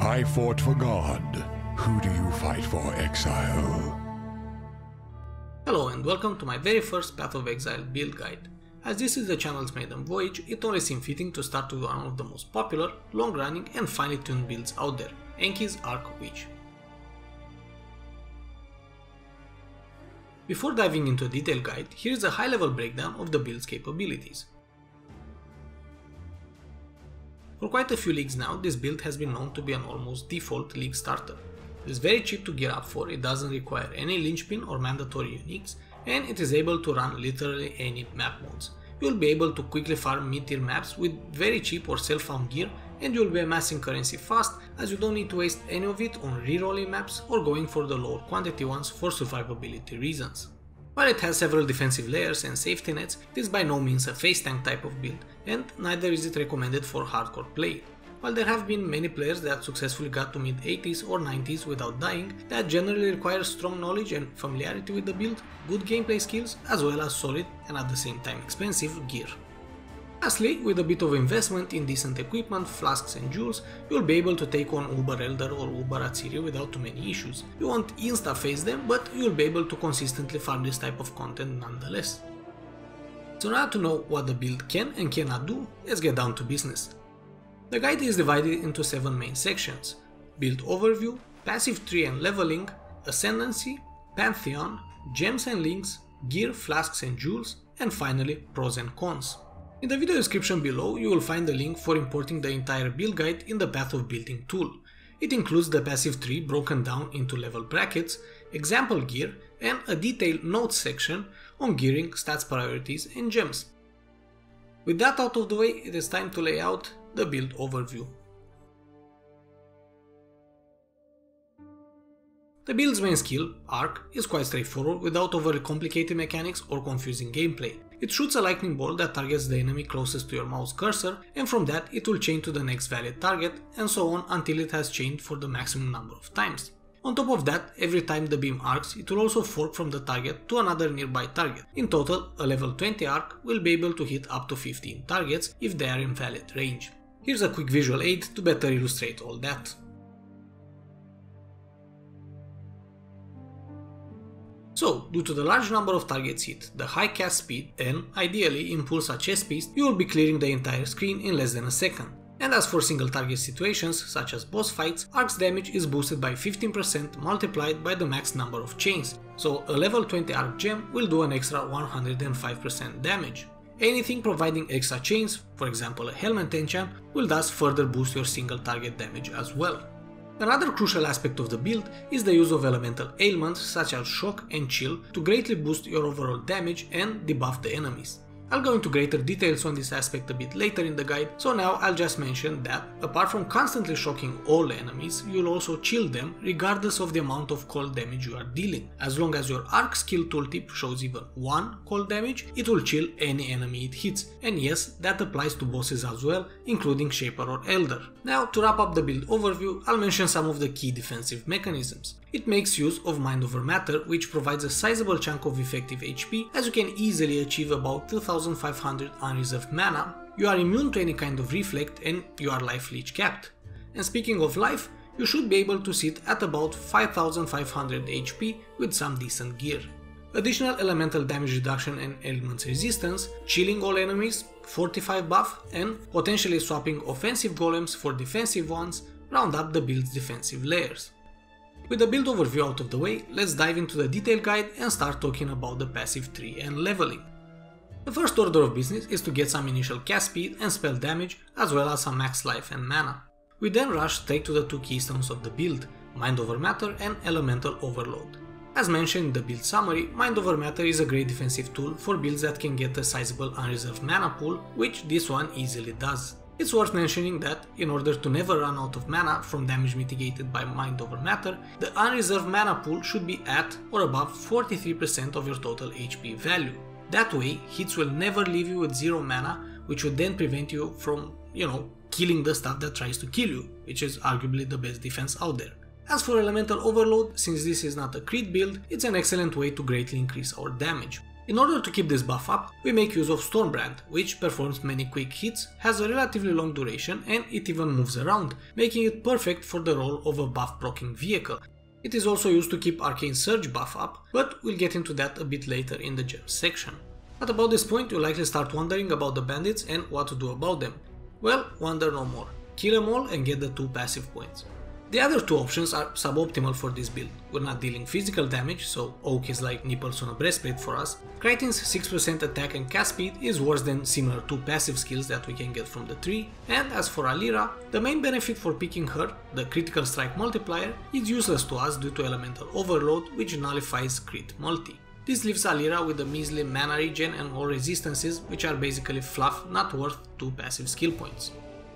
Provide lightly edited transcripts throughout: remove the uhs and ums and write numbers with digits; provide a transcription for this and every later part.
I fought for God. Who do you fight for, Exile? Hello and welcome to my very first Path of Exile build guide. As this is the channel's maiden voyage, it only seemed fitting to start with one of the most popular, long-running and finely tuned builds out there, Enki's Arc Witch. Before diving into a detailed guide, here is a high-level breakdown of the build's capabilities. For quite a few leagues now, this build has been known to be an almost default league starter. It is very cheap to gear up for, it doesn't require any linchpin or mandatory uniques, and it is able to run literally any map modes. You will be able to quickly farm mid-tier maps with very cheap or self-found gear, and you will be amassing currency fast as you don't need to waste any of it on rerolling maps or going for the lower quantity ones for survivability reasons. While it has several defensive layers and safety nets, it is by no means a face tank type of build, and neither is it recommended for hardcore play. While there have been many players that successfully got to mid 80s or 90s without dying, that generally requires strong knowledge and familiarity with the build, good gameplay skills, as well as solid and at the same time expensive gear. Lastly, with a bit of investment in decent equipment, flasks and jewels, you'll be able to take on Uber Elder or Uber Atziri without too many issues. You won't insta-face them, but you'll be able to consistently farm this type of content nonetheless. So now to know what the build can and cannot do, let's get down to business. The guide is divided into 7 main sections: Build Overview, Passive Tree and Leveling, Ascendancy, Pantheon, Gems and Links, Gear, Flasks and Jewels, and finally Pros and Cons. In the video description below you will find the link for importing the entire build guide in the Path of Building tool. It includes the passive tree broken down into level brackets, example gear, and a detailed notes section on gearing, stats priorities and gems. With that out of the way, it is time to lay out the build overview. The build's main skill, Arc, is quite straightforward without overly complicated mechanics or confusing gameplay. It shoots a lightning bolt that targets the enemy closest to your mouse cursor, and from that it will chain to the next valid target, and so on until it has chained for the maximum number of times. On top of that, every time the beam arcs, it will also fork from the target to another nearby target. In total, a level 20 arc will be able to hit up to 15 targets if they are in valid range. Here's a quick visual aid to better illustrate all that. So, due to the large number of targets hit, the high cast speed, and ideally impulse chest piece, you will be clearing the entire screen in less than a second. And as for single target situations, such as boss fights, Arc's damage is boosted by 15% multiplied by the max number of chains, so a level 20 Arc gem will do an extra 105% damage. Anything providing extra chains, for example a helmet enchant, will thus further boost your single target damage as well. Another crucial aspect of the build is the use of elemental ailments such as Shock and Chill to greatly boost your overall damage and debuff the enemies. I'll go into greater details on this aspect a bit later in the guide, so now I'll just mention that, apart from constantly shocking all enemies, you'll also chill them regardless of the amount of cold damage you are dealing. As long as your Arc skill tooltip shows even 1 cold damage, it will chill any enemy it hits, and yes, that applies to bosses as well, including Shaper or Elder. Now, to wrap up the build overview, I'll mention some of the key defensive mechanisms. It makes use of Mind Over Matter, which provides a sizable chunk of effective HP, as you can easily achieve about 2500 unreserved mana, you are immune to any kind of reflect, and you are life leech capped. And speaking of life, you should be able to sit at about 5500 HP with some decent gear. Additional elemental damage reduction and elements resistance, chilling all enemies, fortify buff, and potentially swapping offensive golems for defensive ones round up the build's defensive layers. With the build overview out of the way, let's dive into the detailed guide and start talking about the passive tree and leveling. The first order of business is to get some initial cast speed and spell damage, as well as some max life and mana. We then rush straight to the 2 keystones of the build, Mind Over Matter and Elemental Overload. As mentioned in the build summary, Mind Over Matter is a great defensive tool for builds that can get a sizable unreserved mana pool, which this one easily does. It's worth mentioning that, in order to never run out of mana from damage mitigated by Mind Over Matter, the unreserved mana pool should be at or above 43% of your total HP value. That way, hits will never leave you with 0 mana, which would then prevent you from, killing the stuff that tries to kill you, which is arguably the best defense out there. As for Elemental Overload, since this is not a crit build, it's an excellent way to greatly increase our damage. In order to keep this buff up, we make use of Stormbrand, which performs many quick hits, has a relatively long duration and it even moves around, making it perfect for the role of a buff proccing vehicle. It is also used to keep Arcane Surge buff up, but we'll get into that a bit later in the gems section. At about this point you'll likely start wondering about the bandits and what to do about them. Well, wonder no more. Kill them all and get the 2 passive points. The other 2 options are suboptimal for this build. We're not dealing physical damage, so Oak is like nipples on a breastplate for us. Crichton's 6% attack and cast speed is worse than similar 2 passive skills that we can get from the tree, and as for Alira, the main benefit for picking her, the critical strike multiplier, is useless to us due to elemental overload, which nullifies crit multi. This leaves Alira with a measly mana regen and all resistances, which are basically fluff not worth 2 passive skill points.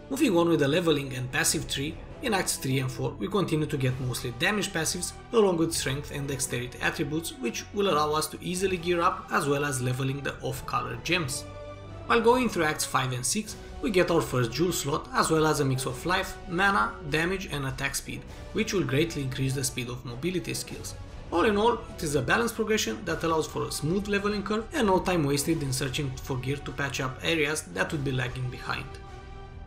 Moving on with the leveling and passive tree, in Acts 3 and 4 we continue to get mostly damage passives along with strength and dexterity attributes, which will allow us to easily gear up as well as leveling the off-color gems. While going through Acts 5 and 6 we get our first jewel slot as well as a mix of life, mana, damage and attack speed, which will greatly increase the speed of mobility skills. All in all, it is a balanced progression that allows for a smooth leveling curve and no time wasted in searching for gear to patch up areas that would be lagging behind.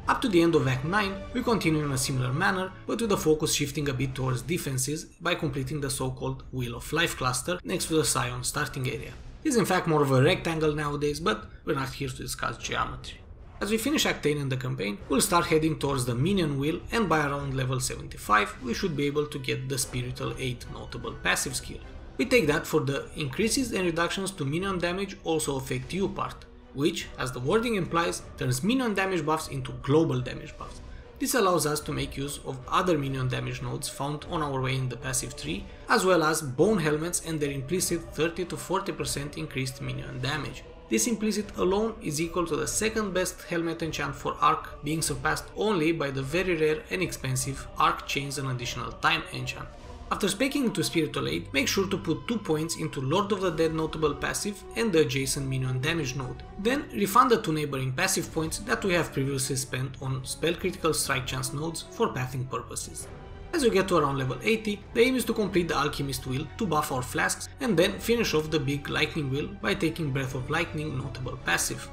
Up to the end of Act 9, we continue in a similar manner, but with the focus shifting a bit towards defenses by completing the so-called Wheel of Life cluster next to the Scion starting area. It is in fact more of a rectangle nowadays, but we're not here to discuss geometry. As we finish Act 10 in the campaign, we'll start heading towards the Minion Wheel, and by around level 75 we should be able to get the Spiritual 8 notable passive skill. We take that for the increases and reductions to minion damage also affect you part, which, as the wording implies, turns minion damage buffs into global damage buffs. This allows us to make use of other minion damage nodes found on our way in the passive tree, as well as bone helmets and their implicit 30 to 40% increased minion damage. This implicit alone is equal to the second best helmet enchant for Arc, being surpassed only by the very rare and expensive Arc Chains and Additional Time enchant. After speccing into Spiritual 8, make sure to put 2 points into Lord of the Dead notable passive and the adjacent minion damage node. Then refund the 2 neighboring passive points that we have previously spent on spell critical strike chance nodes for pathing purposes. As we get to around level 80, the aim is to complete the Alchemist Wheel to buff our flasks and then finish off the big Lightning Wheel by taking Breath of Lightning notable passive.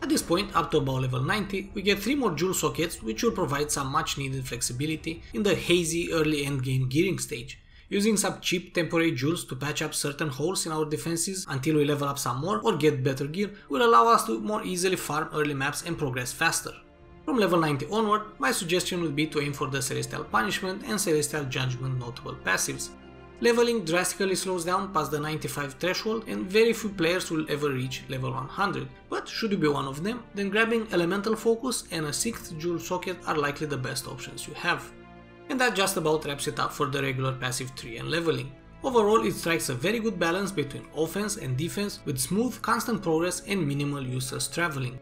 At this point, up to about level 90, we get 3 more jewel sockets, which will provide some much needed flexibility in the hazy early endgame gearing stage. Using some cheap temporary jewels to patch up certain holes in our defenses until we level up some more or get better gear will allow us to more easily farm early maps and progress faster. From level 90 onward, my suggestion would be to aim for the Celestial Punishment and Celestial Judgment notable passives. Leveling drastically slows down past the 95 threshold and very few players will ever reach level 100, but should you be one of them, then grabbing Elemental Focus and a 6th jewel socket are likely the best options you have. And that just about wraps it up for the regular passive tree and leveling. Overall, it strikes a very good balance between offense and defense with smooth, constant progress and minimal useless traveling.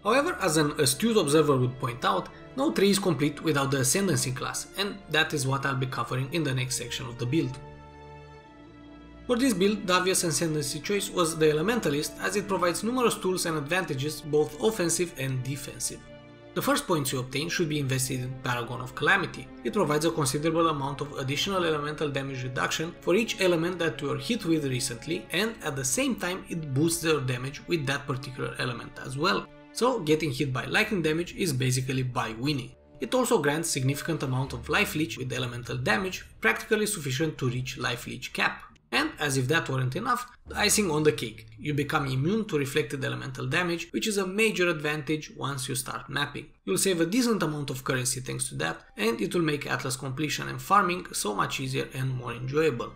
However, as an astute observer would point out, no tree is complete without the Ascendancy class, and that is what I'll be covering in the next section of the build. For this build, the obvious Ascendancy choice was the Elementalist, as it provides numerous tools and advantages, both offensive and defensive. The first points you obtain should be invested in Paragon of Calamity. It provides a considerable amount of additional elemental damage reduction for each element that you are hit with recently, and at the same time it boosts your damage with that particular element as well. So getting hit by lightning damage is basically by winning. It also grants significant amount of life leech with elemental damage, practically sufficient to reach life leech cap. And as if that weren't enough, the icing on the cake, you become immune to reflected elemental damage, which is a major advantage once you start mapping. You'll save a decent amount of currency thanks to that, and it will make Atlas completion and farming so much easier and more enjoyable.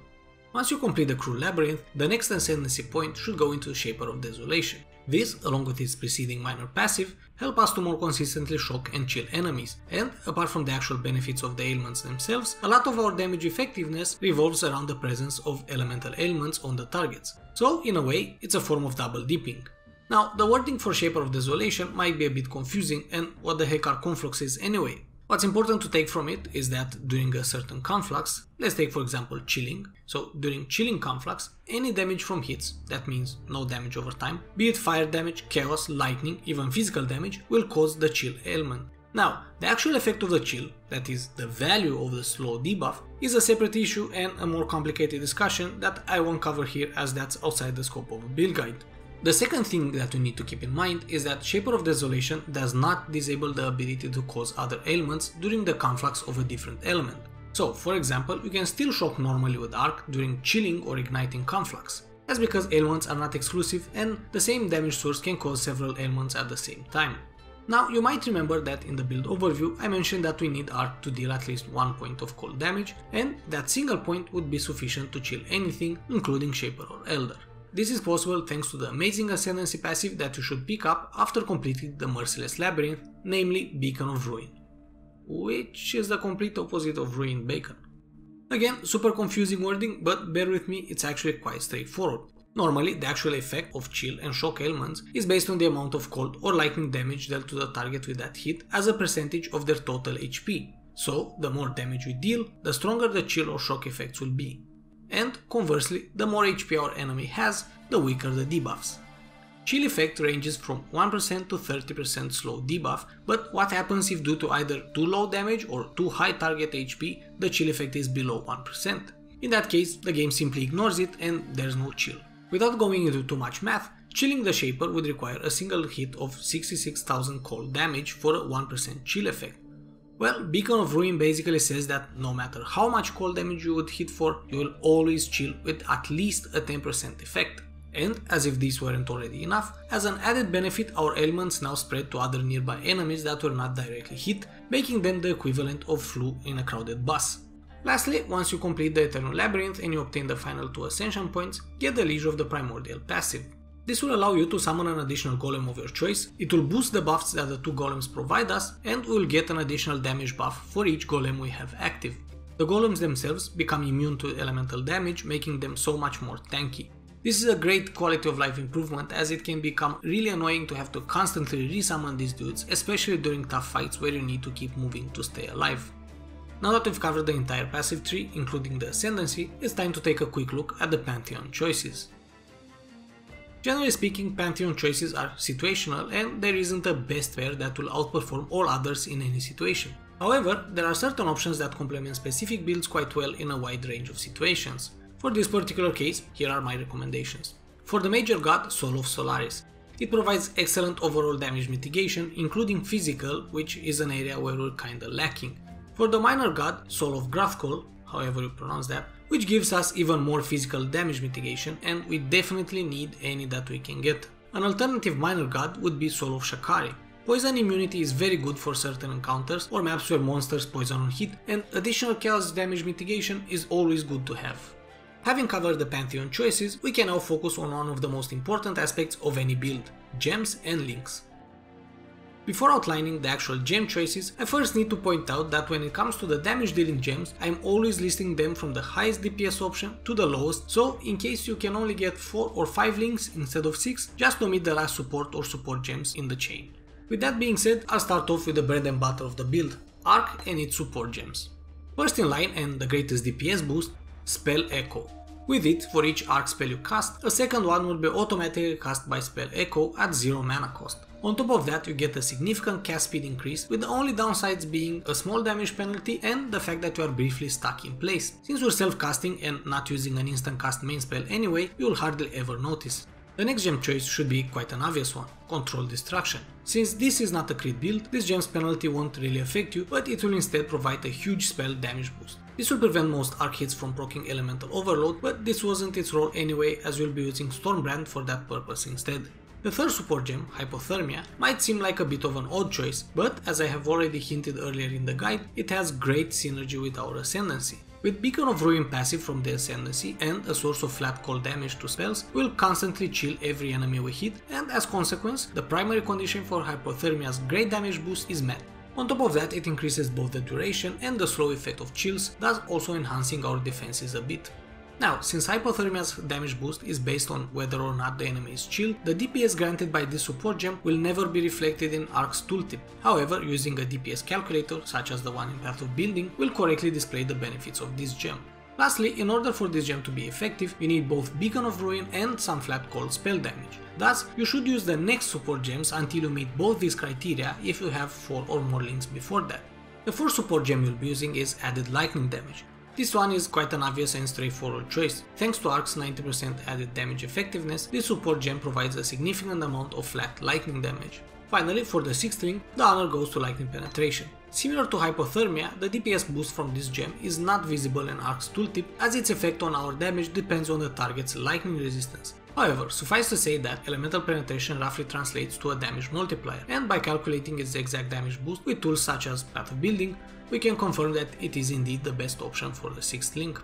Once you complete the Cruel Labyrinth, the next Ascendancy point should go into Shaper of Desolation. This, along with its preceding minor passive, help us to more consistently shock and chill enemies, and apart from the actual benefits of the ailments themselves, a lot of our damage effectiveness revolves around the presence of elemental ailments on the targets. So, in a way, it's a form of double dipping. Now, the wording for Shaper of Desolation might be a bit confusing, and what the heck are confluxes anyway? What's important to take from it is that during a certain conflux, let's take for example chilling, so during chilling conflux, any damage from hits, that means no damage over time, be it fire damage, chaos, lightning, even physical damage, will cause the chill ailment. Now, the actual effect of the chill, that is, the value of the slow debuff, is a separate issue and a more complicated discussion that I won't cover here as that's outside the scope of a build guide. The second thing that we need to keep in mind is that Shaper of Desolation does not disable the ability to cause other ailments during the conflux of a different element. So, for example, you can still shock normally with Arc during chilling or igniting conflux. That's because ailments are not exclusive and the same damage source can cause several ailments at the same time. Now, you might remember that in the build overview I mentioned that we need Arc to deal at least 1 point of cold damage, and that single point would be sufficient to chill anything, including Shaper or Elder. This is possible thanks to the amazing Ascendancy passive that you should pick up after completing the Merciless Labyrinth, namely Beacon of Ruin, which is the complete opposite of Ruined Beacon. Again, super confusing wording, but bear with me, it's actually quite straightforward. Normally, the actual effect of chill and shock ailments is based on the amount of cold or lightning damage dealt to the target with that hit as a percentage of their total HP. So, the more damage we deal, the stronger the chill or shock effects will be. And conversely, the more HP our enemy has, the weaker the debuffs. Chill effect ranges from 1% to 30% slow debuff, but what happens if due to either too low damage or too high target HP, the chill effect is below 1%? In that case, the game simply ignores it and there's no chill. Without going into too much math, chilling the Shaper would require a single hit of 66,000 cold damage for a 1% chill effect. Well, Beacon of Ruin basically says that no matter how much cold damage you would hit for, you will always chill with at least a 10% effect. And, as if this weren't already enough, as an added benefit our ailments now spread to other nearby enemies that were not directly hit, making them the equivalent of flu in a crowded bus. Lastly, once you complete the Eternal Labyrinth and you obtain the final 2 Ascension points, get the Leisure of the Primordial passive. This will allow you to summon an additional golem of your choice, it will boost the buffs that the 2 golems provide us, and we will get an additional damage buff for each golem we have active. The golems themselves become immune to elemental damage, making them so much more tanky. This is a great quality of life improvement as it can become really annoying to have to constantly resummon these dudes, especially during tough fights where you need to keep moving to stay alive. Now that we've covered the entire passive tree, including the Ascendancy, it's time to take a quick look at the Pantheon choices. Generally speaking, Pantheon choices are situational and there isn't a best pair that will outperform all others in any situation. However, there are certain options that complement specific builds quite well in a wide range of situations. For this particular case, here are my recommendations. For the Major God, Soul of Solaris. It provides excellent overall damage mitigation, including physical, which is an area where we're kinda lacking. For the Minor God, Soul of Grathkol, however you pronounce that, which gives us even more physical damage mitigation, and we definitely need any that we can get. An alternative Minor God would be Soul of Shakari. Poison immunity is very good for certain encounters or maps where monsters poison on hit, and additional chaos damage mitigation is always good to have. Having covered the Pantheon choices, we can now focus on one of the most important aspects of any build, gems and links. Before outlining the actual gem choices, I first need to point out that when it comes to the damage dealing gems, I am always listing them from the highest DPS option to the lowest, so in case you can only get 4 or 5 links instead of 6, just omit the last support or support gems in the chain. With that being said, I'll start off with the bread and butter of the build, Arc and its support gems. First in line and the greatest DPS boost, Spell Echo. With it, for each Arc spell you cast, a second one will be automatically cast by Spell Echo at 0 mana cost. On top of that, you get a significant cast speed increase, with the only downsides being a small damage penalty and the fact that you are briefly stuck in place. Since you're self-casting and not using an instant cast main spell anyway, you'll hardly ever notice. The next gem choice should be quite an obvious one, Control Destruction. Since this is not a crit build, this gem's penalty won't really affect you, but it will instead provide a huge spell damage boost. This will prevent most arc hits from proccing Elemental Overload, but this wasn't its role anyway, as you'll be using Stormbrand for that purpose instead. The third support gem, Hypothermia, might seem like a bit of an odd choice, but as I have already hinted earlier in the guide, it has great synergy with our Ascendancy. With Beacon of Ruin passive from the Ascendancy and a source of flat cold damage to spells, we'll constantly chill every enemy we hit, and as consequence, the primary condition for Hypothermia's great damage boost is met. On top of that, it increases both the duration and the slow effect of chills, thus also enhancing our defenses a bit. Now, since Hypothermia's damage boost is based on whether or not the enemy is chilled, the DPS granted by this support gem will never be reflected in Arc's tooltip. However, using a DPS calculator, such as the one in Path of Building, will correctly display the benefits of this gem. Lastly, in order for this gem to be effective, you need both Beacon of Ruin and Sunflat Cold spell damage. Thus, you should use the next support gems until you meet both these criteria if you have 4 or more links before that. The first support gem you'll be using is added lightning damage. This one is quite an obvious and straightforward choice. Thanks to Ark's 90% added damage effectiveness, this support gem provides a significant amount of flat lightning damage. Finally, for the 6th link, the honor goes to lightning penetration. Similar to Hypothermia, the DPS boost from this gem is not visible in Ark's tooltip, as its effect on our damage depends on the target's lightning resistance. However, suffice to say that elemental penetration roughly translates to a damage multiplier, and by calculating its exact damage boost with tools such as Path of Building, we can confirm that it is indeed the best option for the 6th link.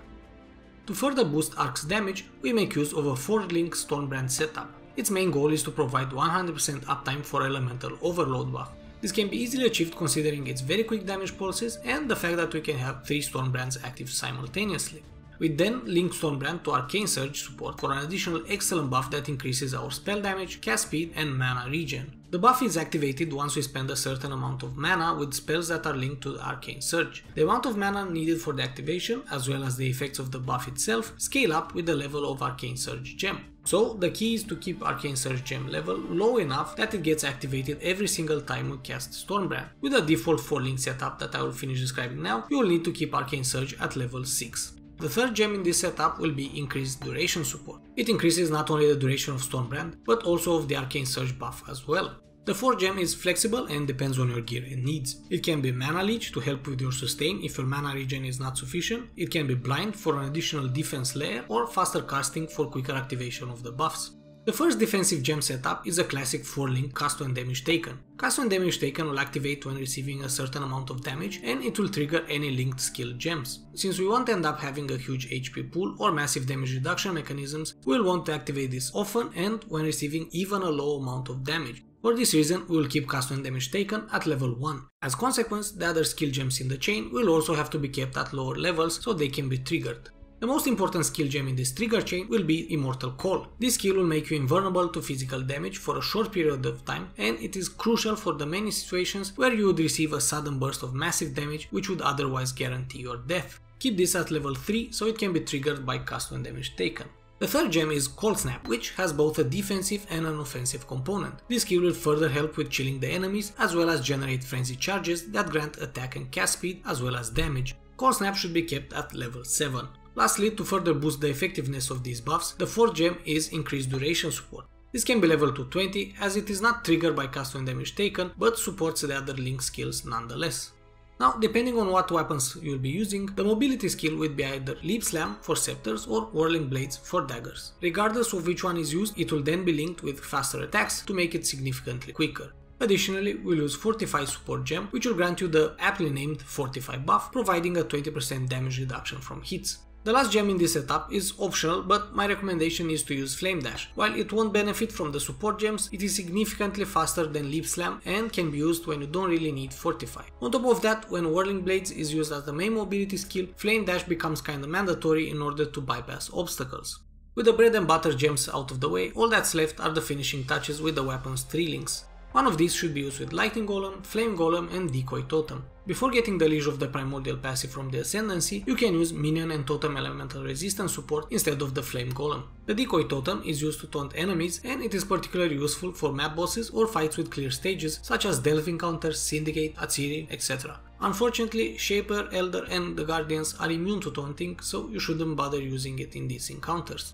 To further boost Ark's damage, we make use of a 4-link Stormbrand setup. Its main goal is to provide 100% uptime for elemental overload buff. This can be easily achieved considering its very quick damage pulses and the fact that we can have 3 Stormbrands active simultaneously. We then link Stormbrand to Arcane Surge support for an additional excellent buff that increases our spell damage, cast speed and mana regen. The buff is activated once we spend a certain amount of mana with spells that are linked to the Arcane Surge. The amount of mana needed for the activation, as well as the effects of the buff itself, scale up with the level of Arcane Surge gem. So the key is to keep Arcane Surge gem level low enough that it gets activated every single time we cast Stormbrand. With a default 4-link setup that I will finish describing now, you will need to keep Arcane Surge at level 6. The third gem in this setup will be increased duration support. It increases not only the duration of Stormbrand, but also of the Arcane Surge buff as well. The fourth gem is flexible and depends on your gear and needs. It can be Mana Leech to help with your sustain if your mana regen is not sufficient, it can be Blind for an additional defense layer, or faster casting for quicker activation of the buffs. The first defensive gem setup is a classic 4-link Cast when Damage Taken. Cast when Damage Taken will activate when receiving a certain amount of damage, and it will trigger any linked skill gems. Since we won't end up having a huge HP pool or massive damage reduction mechanisms, we'll want to activate this often and when receiving even a low amount of damage. For this reason, we will keep Cast when Damage Taken at level 1. As a consequence, the other skill gems in the chain will also have to be kept at lower levels so they can be triggered. The most important skill gem in this trigger chain will be Immortal Call. This skill will make you invulnerable to physical damage for a short period of time, and it is crucial for the many situations where you would receive a sudden burst of massive damage which would otherwise guarantee your death. Keep this at level 3 so it can be triggered by Cast when Damage Taken. The third gem is Cold Snap, which has both a defensive and an offensive component. This skill will further help with chilling the enemies, as well as generate frenzy charges that grant attack and cast speed as well as damage. Cold Snap should be kept at level 7. Lastly, to further boost the effectiveness of these buffs, the fourth gem is Increased Duration support. This can be leveled to 20 as it is not triggered by Cast when Damage Taken, but supports the other link skills nonetheless. Now, depending on what weapons you'll be using, the mobility skill will be either Leap Slam for scepters or Whirling Blades for daggers. Regardless of which one is used, it will then be linked with faster attacks to make it significantly quicker. Additionally, we'll use Fortify support gem, which will grant you the aptly named Fortify buff, providing a 20% damage reduction from hits. The last gem in this setup is optional, but my recommendation is to use Flame Dash. While it won't benefit from the support gems, it is significantly faster than Leap Slam and can be used when you don't really need Fortify. On top of that, when Whirling Blades is used as the main mobility skill, Flame Dash becomes kinda mandatory in order to bypass obstacles. With the bread and butter gems out of the way, all that's left are the finishing touches with the weapon's 3 links. One of these should be used with Lightning Golem, Flame Golem and Decoy Totem. Before getting the Liege of the Primordial passive from the Ascendancy, you can use Minion and Totem Elemental Resistance support instead of the Flame Golem. The Decoy Totem is used to taunt enemies, and it is particularly useful for map bosses or fights with clear stages such as Delve Encounters, Syndicate, Atziri, etc. Unfortunately, Shaper, Elder and the Guardians are immune to taunting, so you shouldn't bother using it in these encounters.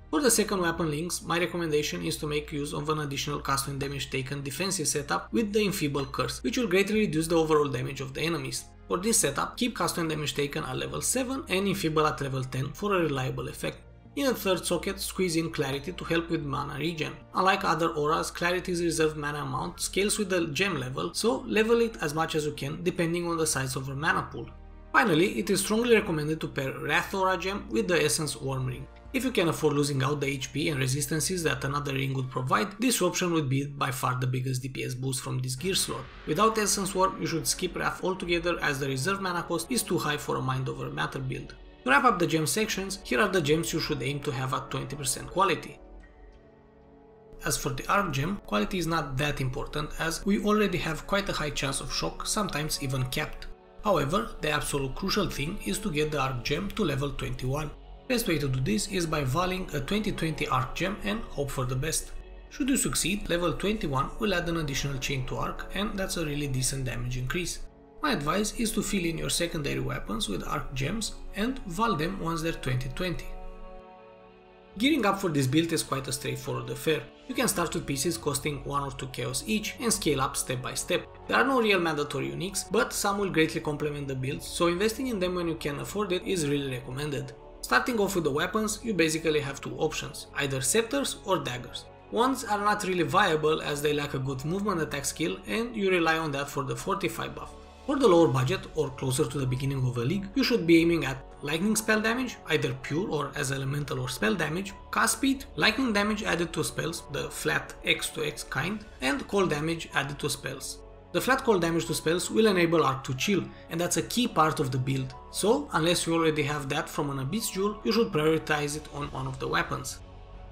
For the second weapon links, my recommendation is to make use of an additional Cast when Damage Taken defensive setup with the Enfeeble Curse, which will greatly reduce the overall damage of the enemies. For this setup, keep Cast when Damage Taken at level 7 and Enfeeble at level 10 for a reliable effect. In the third socket, squeeze in Clarity to help with mana regen. Unlike other auras, Clarity's reserved mana amount scales with the gem level, so level it as much as you can depending on the size of your mana pool. Finally, it is strongly recommended to pair Wrath Aura gem with the Essence Worm Ring. If you can afford losing out the HP and resistances that another ring would provide, this option would be by far the biggest DPS boost from this gear slot. Without Essence Worm, you should skip Wrath altogether as the reserve mana cost is too high for a Mind Over Matter build. To wrap up the gem sections, here are the gems you should aim to have at 20% quality. As for the Arc gem, quality is not that important as we already have quite a high chance of shock, sometimes even capped. However, the absolute crucial thing is to get the Arc Gem to level 21. Best way to do this is by volleying a 2020 Arc Gem and hope for the best. Should you succeed, level 21 will add an additional chain to Arc, and that's a really decent damage increase. My advice is to fill in your secondary weapons with Arc Gems and volley them once they're 2020. Gearing up for this build is quite a straightforward affair. You can start with pieces costing 1 or 2 chaos each and scale up step by step. There are no real mandatory uniques, but some will greatly complement the build, so investing in them when you can afford it is really recommended. Starting off with the weapons, you basically have two options, either scepters or daggers. Wands are not really viable as they lack a good movement attack skill and you rely on that for the Fortify buff. For the lower budget or closer to the beginning of a league, you should be aiming at lightning spell damage, either pure or as elemental or spell damage, cast speed, lightning damage added to spells, the flat X to X kind, and cold damage added to spells. The flat cold damage to spells will enable Arc to chill, and that's a key part of the build, so unless you already have that from an Abyss Jewel, you should prioritize it on one of the weapons.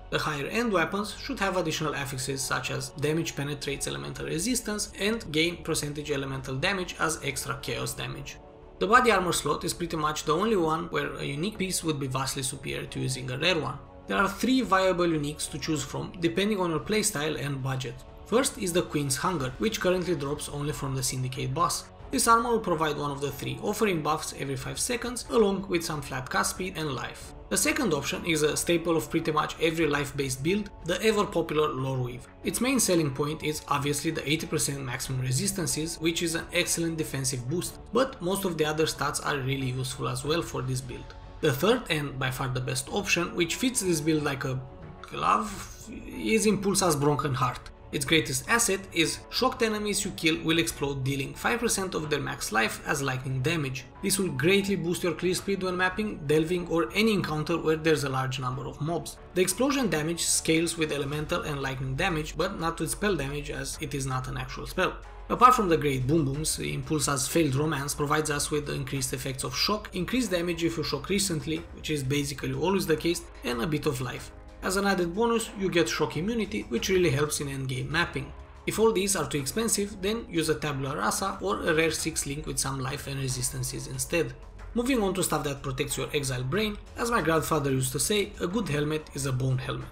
The higher end weapons should have additional affixes such as damage penetrates elemental resistance and gain percentage elemental damage as extra chaos damage. The body armor slot is pretty much the only one where a unique piece would be vastly superior to using a rare one. There are 3 viable uniques to choose from depending on your playstyle and budget. First is the Queen's Hunger, which currently drops only from the Syndicate boss. This armor will provide one of the 3, offering buffs every 5 seconds along with some flat cast speed and life. The second option is a staple of pretty much every life-based build, the ever popular Loreweave. Its main selling point is obviously the 80% maximum resistances, which is an excellent defensive boost, but most of the other stats are really useful as well for this build. The third and by far the best option, which fits this build like a glove, is Impulsa's Broken Heart. Its greatest asset is shocked enemies you kill will explode, dealing 5% of their max life as lightning damage. This will greatly boost your clear speed when mapping, delving or any encounter where there's a large number of mobs. The explosion damage scales with elemental and lightning damage, but not with spell damage as it is not an actual spell. Apart from the great boom booms, Impulsa's Failed Romance provides us with the increased effects of shock, increased damage if you shock recently, which is basically always the case, and a bit of life. As an added bonus, you get shock immunity, which really helps in endgame mapping. If all these are too expensive, then use a Tabula Rasa or a rare 6 link with some life and resistances instead. Moving on to stuff that protects your exile brain, as my grandfather used to say, a good helmet is a bone helmet.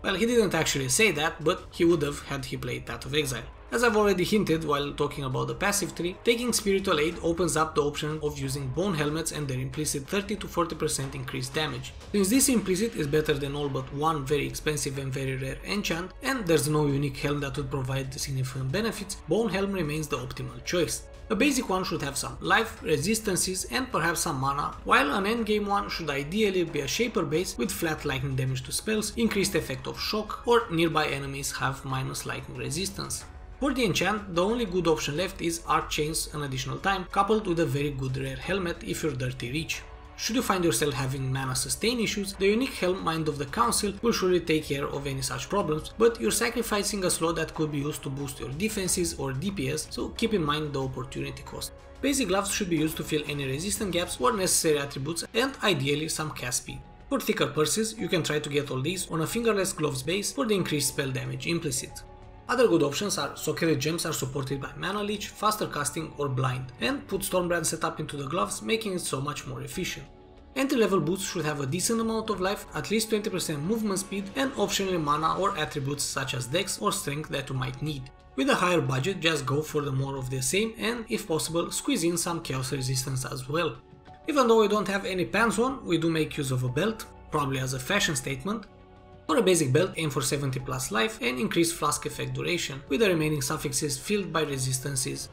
Well, he didn't actually say that, but he would have had he played Path of Exile. As I've already hinted while talking about the passive tree, taking Spiritual Aid opens up the option of using bone helmets and their implicit 30 to 40% increased damage. Since this implicit is better than all but one very expensive and very rare enchant, and there's no unique helm that would provide significant benefits, Bone Helm remains the optimal choice. A basic one should have some life, resistances and perhaps some mana, while an endgame one should ideally be a Shaper base with flat lightning damage to spells, increased effect of shock, or nearby enemies have minus lightning resistance. For the enchant, the only good option left is Arc Chains an additional time, coupled with a very good rare helmet if you're Dirty Rich. Should you find yourself having mana sustain issues, the unique helm Mind of the Council will surely take care of any such problems, but you're sacrificing a slot that could be used to boost your defenses or DPS, so keep in mind the opportunity cost. Basic gloves should be used to fill any resistant gaps or necessary attributes and ideally some cast speed. For thicker purses, you can try to get all these on a fingerless gloves base for the increased spell damage implicit. Other good options are Socketed Gems are supported by Mana Leech, faster casting or blind, and put Stormbrand setup into the gloves, making it so much more efficient. Entry-level boots should have a decent amount of life, at least 20% movement speed, and optionally mana or attributes such as Dex or Strength that you might need. With a higher budget, just go for the more of the same and, if possible, squeeze in some chaos resistance as well. Even though we don't have any pants on, we do make use of a belt, probably as a fashion statement. For a basic belt, aim for 70 plus life and increase flask effect duration, with the remaining suffixes filled by resistances.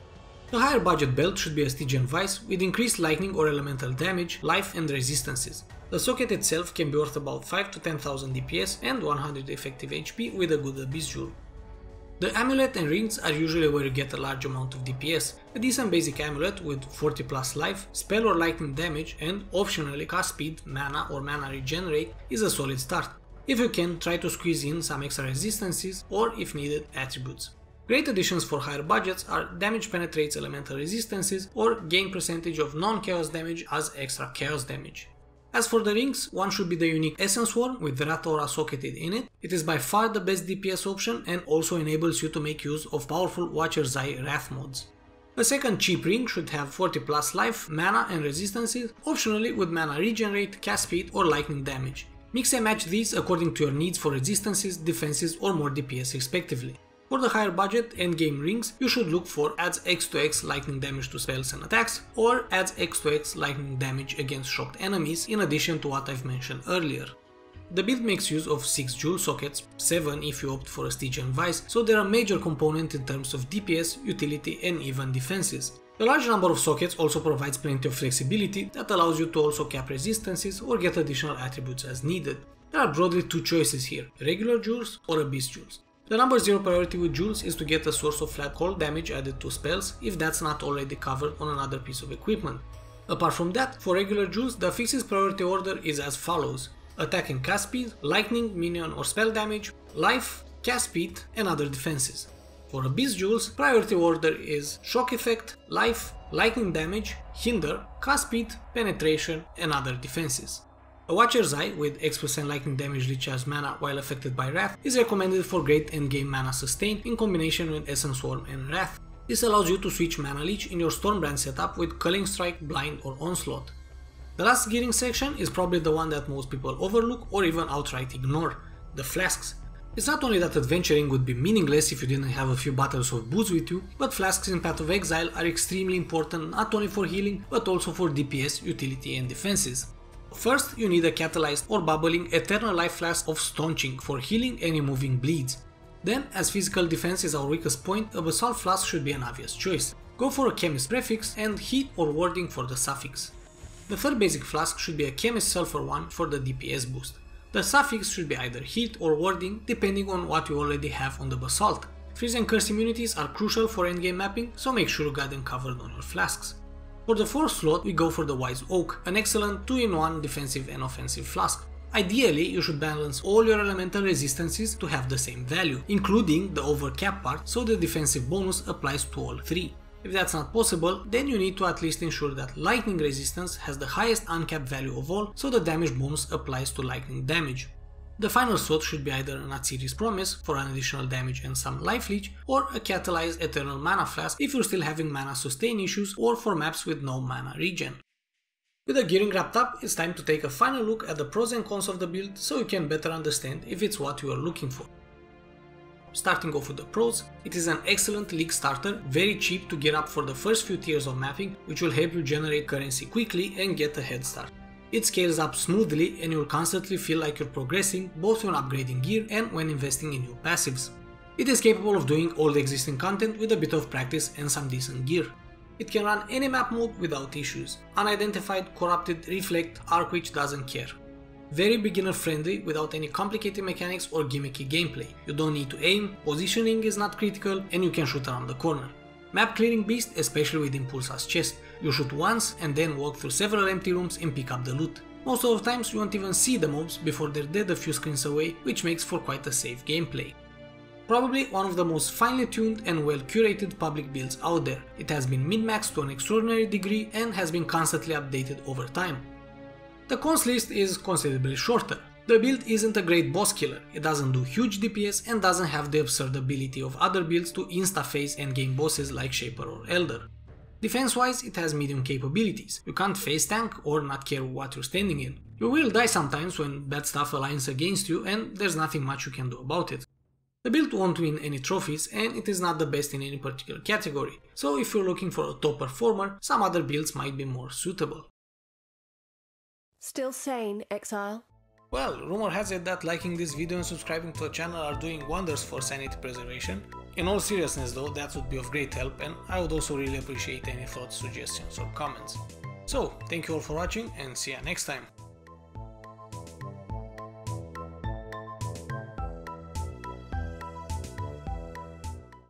The higher budget belt should be a Stygian Vice with increased lightning or elemental damage, life and resistances. The socket itself can be worth about 5 to 10,000 DPS and 100 effective HP with a good Abyss Jewel. The amulet and rings are usually where you get a large amount of DPS. A decent basic amulet with 40 plus life, spell or lightning damage and optionally cast speed, mana or mana regenerate is a solid start. If you can, try to squeeze in some extra resistances or, if needed, attributes. Great additions for higher budgets are damage penetrates elemental resistances or gain percentage of non-chaos damage as extra chaos damage. As for the rings, one should be the unique Essence Worm with Ratora socketed in it. It is by far the best DPS option and also enables you to make use of powerful Watcher's Eye Wrath mods. A second cheap ring should have 40 plus life, mana and resistances, optionally with mana regenerate, cast speed or lightning damage. Mix and match these according to your needs for resistances, defenses or more DPS respectively. For the higher budget endgame rings, you should look for adds X2X lightning damage to spells and attacks, or adds X2X lightning damage against shocked enemies in addition to what I've mentioned earlier. The build makes use of 6 jewel sockets, 7 if you opt for a Stygian Vice, so they're a major component in terms of DPS, utility and even defenses. The large number of sockets also provides plenty of flexibility that allows you to also cap resistances or get additional attributes as needed. There are broadly two choices here, regular jewels or abyss jewels. The number 0 priority with jewels is to get a source of flat cold damage added to spells if that's not already covered on another piece of equipment. Apart from that, for regular jewels, the fixed priority order is as follows: attack and cast speed, lightning, minion or spell damage, life, cast speed and other defenses. For abyss jewels, priority order is shock effect, life, lightning damage, hinder, cast speed, penetration and other defenses. A Watcher's Eye with X% lightning damage recharge mana while affected by Wrath is recommended for great endgame mana sustain in combination with Essence Swarm and Wrath. This allows you to switch Mana Leech in your Stormbrand setup with Culling Strike, Blind or Onslaught. The last gearing section is probably the one that most people overlook or even outright ignore, the flasks. It's not only that adventuring would be meaningless if you didn't have a few bottles of booze with you, but flasks in Path of Exile are extremely important not only for healing but also for DPS, utility and defenses. First, you need a catalyzed or bubbling Eternal Life Flask of Staunching for healing and removing bleeds. Then, as physical defense is our weakest point, a Basalt Flask should be an obvious choice. Go for a Chemist prefix and heat or warding for the suffix. The third basic flask should be a Chemist Sulfur one for the DPS boost. The suffix should be either heat or warding depending on what you already have on the Basalt. Freeze and Curse immunities are crucial for endgame mapping, so make sure you got them covered on your flasks. For the fourth slot, we go for the Wise Oak, an excellent 2-in-1 defensive and offensive flask. Ideally, you should balance all your elemental resistances to have the same value, including the overcap part, so the defensive bonus applies to all three. If that's not possible, then you need to at least ensure that lightning resistance has the highest uncapped value of all, so the damage bonus applies to lightning damage. The final slot should be either an Atziri's Promise for an additional damage and some life leech, or a catalyzed Eternal Mana Flask if you're still having mana sustain issues or for maps with no mana regen. With the gearing wrapped up, it's time to take a final look at the pros and cons of the build so you can better understand if it's what you are looking for. Starting off with the pros, it is an excellent league starter, very cheap to gear up for the first few tiers of mapping, which will help you generate currency quickly and get a head start. It scales up smoothly and you'll constantly feel like you're progressing both when upgrading gear and when investing in new passives. It is capable of doing all the existing content with a bit of practice and some decent gear. It can run any map mode without issues. Unidentified, corrupted, reflect, arc witch doesn't care. Very beginner friendly without any complicated mechanics or gimmicky gameplay. You don't need to aim, positioning is not critical and you can shoot around the corner. Map clearing beast, especially with Impulsa's chest. You shoot once and then walk through several empty rooms and pick up the loot. Most of the times you won't even see the mobs before they're dead a few screens away, which makes for quite a safe gameplay. Probably one of the most finely tuned and well curated public builds out there. It has been min-maxed to an extraordinary degree and has been constantly updated over time. The cons list is considerably shorter. The build isn't a great boss killer, it doesn't do huge DPS and doesn't have the absurd ability of other builds to insta-phase endgame bosses like Shaper or Elder. Defense wise, it has medium capabilities. You can't face tank or not care what you're standing in. You will die sometimes when bad stuff aligns against you and there's nothing much you can do about it. The build won't win any trophies and it is not the best in any particular category, so if you're looking for a top performer, some other builds might be more suitable. Still sane, Exile? Well, rumor has it that liking this video and subscribing to the channel are doing wonders for sanity preservation. In all seriousness though, that would be of great help and I would also really appreciate any thoughts, suggestions or comments. So, thank you all for watching and see ya next time.